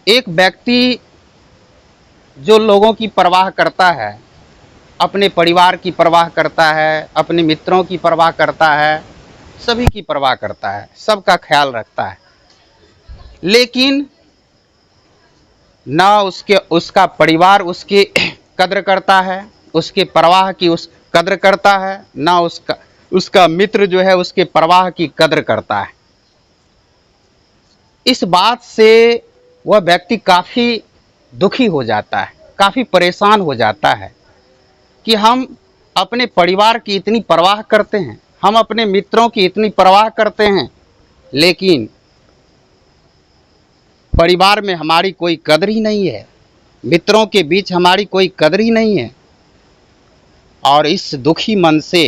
एक व्यक्ति जो लोगों की परवाह करता है, अपने परिवार की परवाह करता है, अपने मित्रों की परवाह करता है, सभी की परवाह करता है, सबका ख्याल रखता है, लेकिन ना उसका परिवार उसकी कद्र करता है, उसके परवाह की उस कद्र करता है, ना उसका मित्र जो है उसके परवाह की कद्र करता है। इस बात से वह व्यक्ति काफ़ी दुखी हो जाता है, काफ़ी परेशान हो जाता है कि हम अपने परिवार की इतनी परवाह करते हैं, हम अपने मित्रों की इतनी परवाह करते हैं, लेकिन परिवार में हमारी कोई कद्र ही नहीं है, मित्रों के बीच हमारी कोई कद्र ही नहीं है। और इस दुखी मन से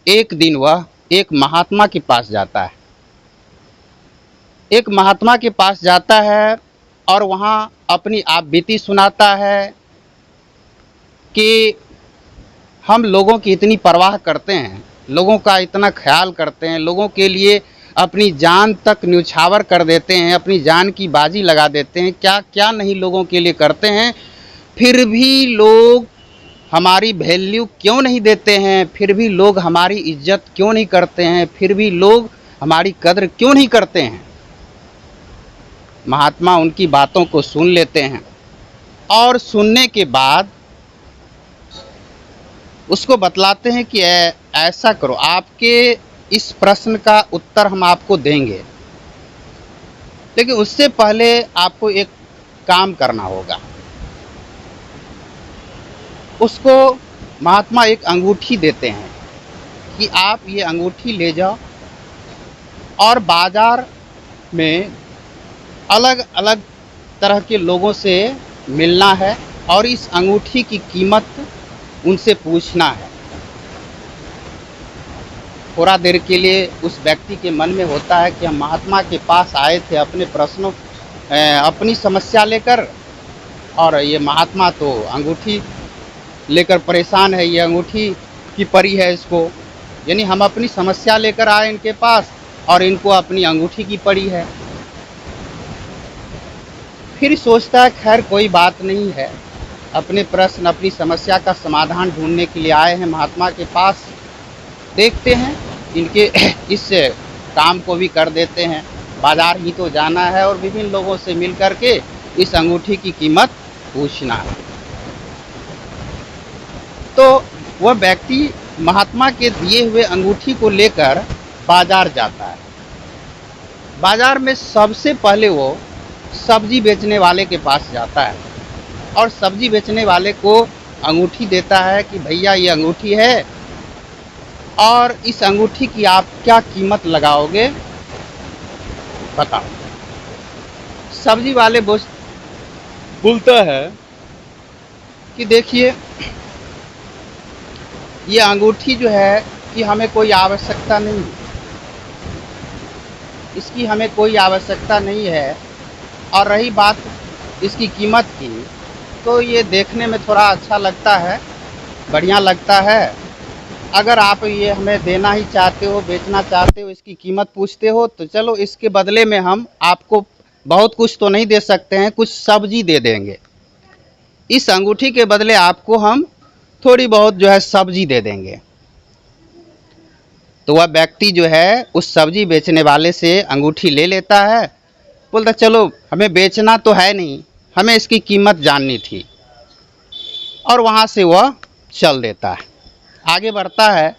एक दिन वह एक महात्मा के पास जाता है, एक महात्मा के पास जाता है और वहाँ अपनी आप बीती सुनाता है कि हम लोगों की इतनी परवाह करते हैं, लोगों का इतना ख्याल करते हैं, लोगों के लिए अपनी जान तक न्यौछावर कर देते हैं, अपनी जान की बाजी लगा देते हैं, क्या क्या नहीं लोगों के लिए करते हैं, फिर भी लोग हमारी वैल्यू क्यों नहीं देते हैं, फिर भी लोग हमारी इज्जत क्यों नहीं करते हैं, फिर भी लोग हमारी कद्र क्यों नहीं करते हैं। महात्मा उनकी बातों को सुन लेते हैं और सुनने के बाद उसको बतलाते हैं कि ऐसा करो, आपके इस प्रश्न का उत्तर हम आपको देंगे, लेकिन उससे पहले आपको एक काम करना होगा। उसको महात्मा एक अंगूठी देते हैं कि आप ये अंगूठी ले जाओ और बाज़ार में अलग अलग तरह के लोगों से मिलना है और इस अंगूठी की कीमत उनसे पूछना है। थोड़ा देर के लिए उस व्यक्ति के मन में होता है कि हम महात्मा के पास आए थे अपने प्रश्नों अपनी समस्या लेकर, और ये महात्मा तो अंगूठी लेकर परेशान है, ये अंगूठी की परी है इसको, यानी हम अपनी समस्या लेकर आए इनके पास और इनको अपनी अंगूठी की पड़ी है। फिर सोचता है खैर कोई बात नहीं है, अपने प्रश्न अपनी समस्या का समाधान ढूंढने के लिए आए हैं महात्मा के पास, देखते हैं इनके इस काम को भी कर देते हैं। बाज़ार ही तो जाना है और विभिन्न लोगों से मिल कर के इस अंगूठी की कीमत पूछना है। तो वह व्यक्ति महात्मा के दिए हुए अंगूठी को लेकर बाज़ार जाता है। बाज़ार में सबसे पहले वो सब्जी बेचने वाले के पास जाता है और सब्जी बेचने वाले को अंगूठी देता है कि भैया ये अंगूठी है और इस अंगूठी की आप क्या कीमत लगाओगे बताओ। सब्जी वाले बोलता है कि देखिए ये अंगूठी जो है कि हमें कोई आवश्यकता नहीं, इसकी हमें कोई आवश्यकता नहीं है, और रही बात इसकी कीमत की तो ये देखने में थोड़ा अच्छा लगता है, बढ़िया लगता है, अगर आप ये हमें देना ही चाहते हो, बेचना चाहते हो, इसकी कीमत पूछते हो तो चलो इसके बदले में हम आपको बहुत कुछ तो नहीं दे सकते हैं, कुछ सब्जी दे देंगे, इस अंगूठी के बदले आपको हम थोड़ी बहुत जो है सब्जी दे देंगे। तो वह व्यक्ति जो है उस सब्जी बेचने वाले से अंगूठी ले लेता है, बोलता चलो हमें बेचना तो है नहीं, हमें इसकी कीमत जाननी थी, और वहाँ से वह चल देता है, आगे बढ़ता है।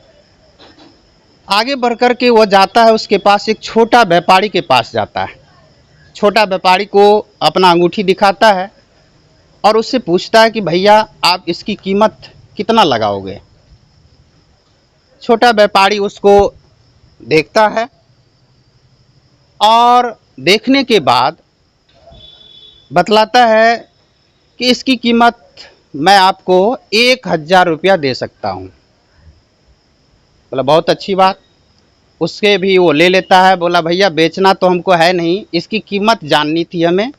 आगे बढ़ कर के वह जाता है उसके पास, एक छोटा व्यापारी के पास जाता है। छोटा व्यापारी को अपना अंगूठी दिखाता है और उससे पूछता है कि भैया आप इसकी कीमत कितना लगाओगे। छोटा व्यापारी उसको देखता है और देखने के बाद बतलाता है कि इसकी कीमत मैं आपको 1000 रुपया दे सकता हूँ। बोला बहुत अच्छी बात, उसके भी वो ले लेता है। बोला भैया बेचना तो हमको है नहीं, इसकी कीमत जाननी थी हमें,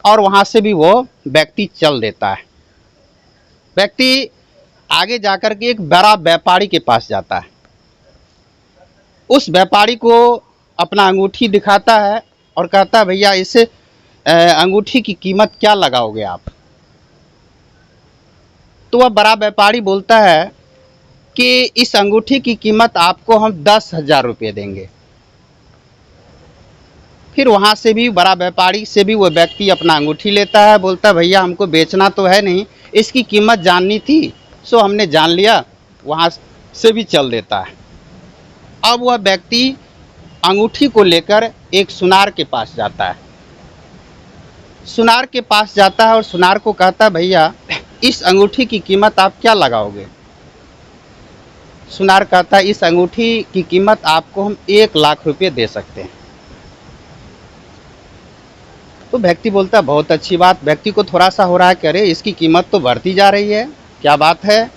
और वहाँ से भी वो व्यक्ति चल देता है। व्यक्ति आगे जाकर के एक बड़ा व्यापारी के पास जाता है, उस व्यापारी को अपना अंगूठी दिखाता है और कहता है भैया इसे अंगूठी की कीमत क्या लगाओगे आप? तो वह बड़ा व्यापारी बोलता है कि इस अंगूठी की कीमत आपको हम 10,000 रुपये देंगे। फिर वहाँ से भी बड़ा व्यापारी से भी वो व्यक्ति अपना अंगूठी लेता है, बोलता है भैया हमको बेचना तो है नहीं, इसकी कीमत जाननी थी सो हमने जान लिया, वहाँ से भी चल देता है। अब वह व्यक्ति अंगूठी को लेकर एक सुनार के पास जाता है। सुनार के पास जाता है और सुनार को कहता है भैया इस अंगूठी की कीमत आप क्या लगाओगे? सुनार कहता है इस अंगूठी की कीमत आपको हम 1,00,000 रुपये दे सकते हैं। तो व्यक्ति बोलता है बहुत अच्छी बात। व्यक्ति को थोड़ा सा हो रहा है कि अरे इसकी कीमत तो बढ़ती जा रही है, क्या बात है।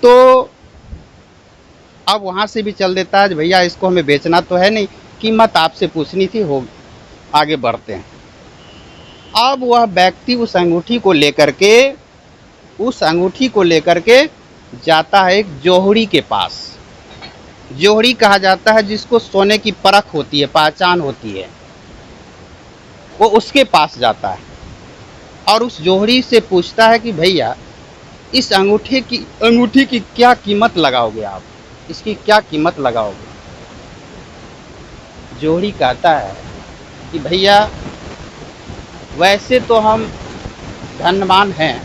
तो अब वहाँ से भी चल देता है भैया इसको हमें बेचना तो है नहीं, कीमत आपसे पूछनी थी, हो आगे बढ़ते हैं। अब वह व्यक्ति उस अंगूठी को लेकर के जाता है एक जोहड़ी के पास। जोहड़ी कहा जाता है जिसको सोने की परख होती है, पहचान होती है, वो उसके पास जाता है और उस जोहड़ी से पूछता है कि भैया इस अंगूठी की क्या कीमत लगाओगे आप, इसकी क्या कीमत लगाओगे? जोहड़ी कहता है कि भैया वैसे तो हम धनवान हैं,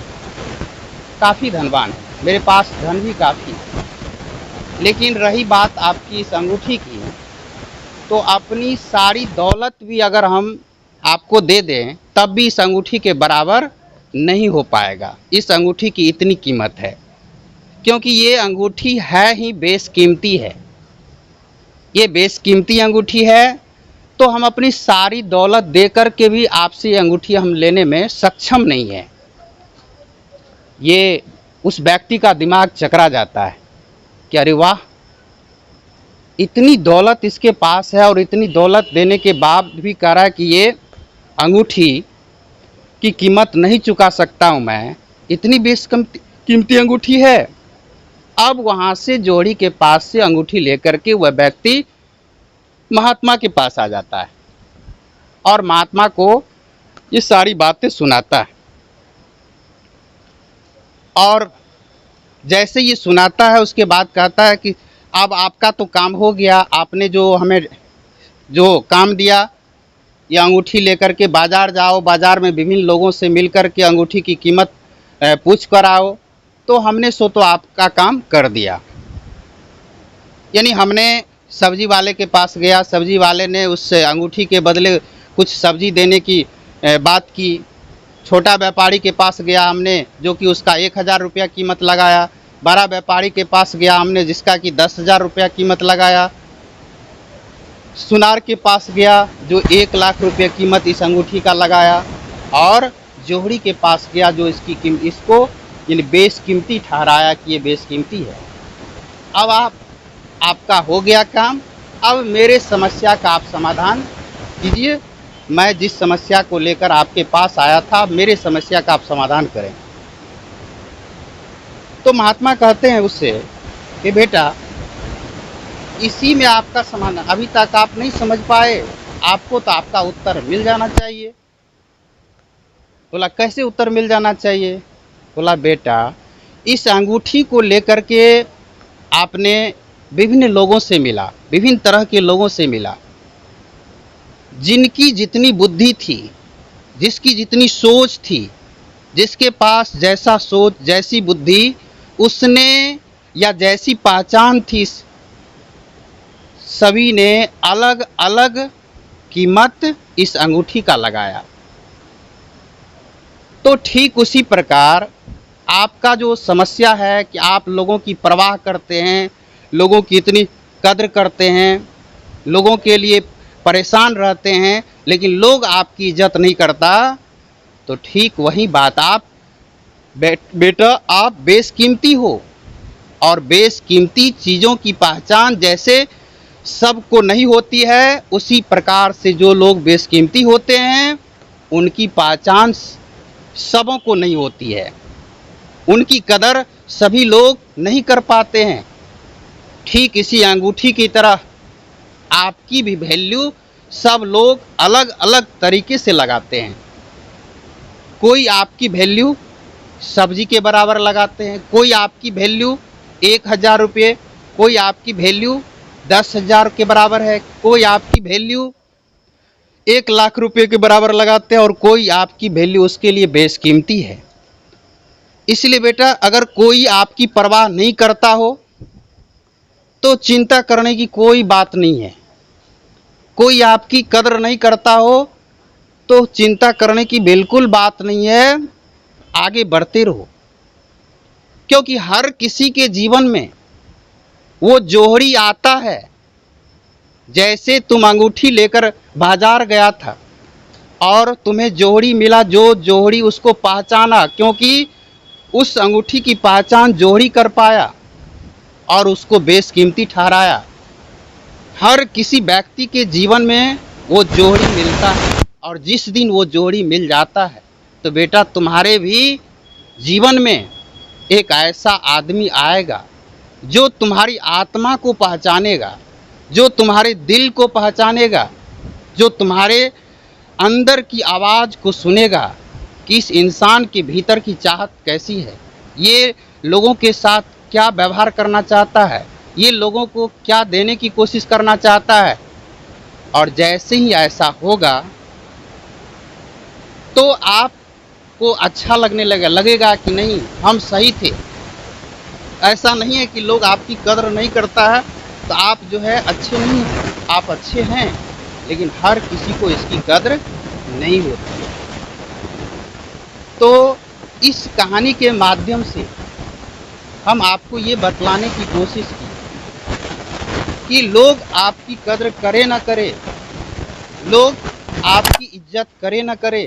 काफ़ी धनवान हैं, मेरे पास धन भी काफ़ी है, लेकिन रही बात आपकी इस अंगूठी की, तो अपनी सारी दौलत भी अगर हम आपको दे दें तब भी इस अंगूठी के बराबर नहीं हो पाएगा। इस अंगूठी की इतनी कीमत है, क्योंकि ये अंगूठी है ही बेशकीमती है, ये बेशकीमती अंगूठी है। तो हम अपनी सारी दौलत दे कर के भी आपसे ये अंगूठी हम लेने में सक्षम नहीं है। ये उस व्यक्ति का दिमाग चकरा जाता है कि अरे वाह, इतनी दौलत इसके पास है और इतनी दौलत देने के बाद भी कह रहा है कि ये अंगूठी की कीमत नहीं चुका सकता हूँ मैं, इतनी बेशकीमती अंगूठी है। अब वहाँ से जोड़ी के पास से अंगूठी लेकर के वह व्यक्ति महात्मा के पास आ जाता है और महात्मा को ये सारी बातें सुनाता है। और जैसे ये सुनाता है उसके बाद कहता है कि अब आपका तो काम हो गया, आपने जो हमें जो काम दिया, ये अंगूठी लेकर के बाज़ार जाओ, बाज़ार में विभिन्न लोगों से मिल कर के अंगूठी की कीमत पूछ कर आओ। तो हमने सो तो आपका काम कर दिया। यानी हमने सब्जी वाले के पास गया, सब्जी वाले ने उस अंगूठी के बदले कुछ सब्जी देने की बात की। छोटा व्यापारी के पास गया हमने, जो कि उसका 1,000 रुपया कीमत लगाया। बड़ा व्यापारी के पास गया हमने, जिसका कि 10,000 रुपया कीमत लगाया। सुनार के पास गया जो 1,00,000 रुपये कीमत इस अंगूठी का लगाया। और जोहड़ी के पास गया जो इसको यानी बेशकीमती ठहराया कि ये बेशकीमती है। अब आपका हो गया काम, अब मेरे समस्या का आप समाधान कीजिए। मैं जिस समस्या को लेकर आपके पास आया था, मेरे समस्या का आप समाधान करें। तो महात्मा कहते हैं उससे कि बेटा इसी में आपका समाधान, अभी तक आप नहीं समझ पाए, आपको तो आपका उत्तर मिल जाना चाहिए। बोला कैसे उत्तर मिल जाना चाहिए? बोला बेटा इस अंगूठी को लेकर के आपने विभिन्न लोगों से मिला, विभिन्न तरह के लोगों से मिला, जिनकी जितनी बुद्धि थी, जिसकी जितनी सोच थी, जिसके पास जैसा सोच जैसी बुद्धि उसने या जैसी पहचान थी, सभी ने अलग अलग कीमत इस अंगूठी का लगाया। तो ठीक उसी प्रकार आपका जो समस्या है कि आप लोगों की परवाह करते हैं, लोगों की इतनी कद्र करते हैं, लोगों के लिए परेशान रहते हैं, लेकिन लोग आपकी इज्जत नहीं करता, तो ठीक वही बात आप बेटा आप बेशकीमती हो। और बेशकीमती चीज़ों की पहचान जैसे सबको नहीं होती है, उसी प्रकार से जो लोग बेशकीमती होते हैं उनकी पहचान सबों को नहीं होती है, उनकी कदर सभी लोग नहीं कर पाते हैं। ठीक इसी अंगूठी की तरह आपकी भी वैल्यू सब लोग अलग अलग तरीके से लगाते हैं। कोई आपकी वैल्यू सब्जी के बराबर लगाते हैं, कोई आपकी वैल्यू 1,000 रुपये, कोई आपकी वैल्यू 10,000 के बराबर है, कोई आपकी वैल्यू 1,00,000 रुपये के बराबर लगाते हैं और कोई आपकी वैल्यू उसके लिए बेशकीमती है। इसलिए बेटा, अगर कोई आपकी परवाह नहीं करता हो तो चिंता करने की कोई बात नहीं है। कोई आपकी कदर नहीं करता हो तो चिंता करने की बिल्कुल बात नहीं है, आगे बढ़ते रहो। क्योंकि हर किसी के जीवन में वो जोहरी आता है। जैसे तुम अंगूठी लेकर बाजार गया था और तुम्हें जोहरी मिला, जो जोहरी उसको पहचाना, क्योंकि उस अंगूठी की पहचान जोहरी कर पाया और उसको बेशकीमती ठहराया। हर किसी व्यक्ति के जीवन में वो जोहरी मिलता है और जिस दिन वो जोहरी मिल जाता है तो बेटा तुम्हारे भी जीवन में एक ऐसा आदमी आएगा जो तुम्हारी आत्मा को पहचानेगा, जो तुम्हारे दिल को पहचानेगा, जो तुम्हारे अंदर की आवाज़ को सुनेगा कि इस इंसान के भीतर की चाहत कैसी है, ये लोगों के साथ क्या व्यवहार करना चाहता है, ये लोगों को क्या देने की कोशिश करना चाहता है। और जैसे ही ऐसा होगा तो आपको अच्छा लगने लगेगा कि नहीं, हम सही थे। ऐसा नहीं है कि लोग आपकी कदर नहीं करता है तो आप जो है अच्छे नहीं हैं, आप अच्छे हैं, लेकिन हर किसी को इसकी कदर नहीं होती। तो इस कहानी के माध्यम से हम आपको ये बतलाने की कोशिश की कि लोग आपकी कदर करे ना करे, लोग आपकी इज्जत करे ना करे,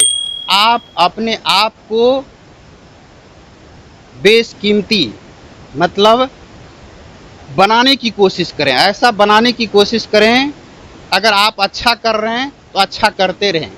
आप अपने आप को बेशकीमती मतलब बनाने की कोशिश करें। ऐसा बनाने की कोशिश करें, अगर आप अच्छा कर रहे हैं तो अच्छा करते रहें,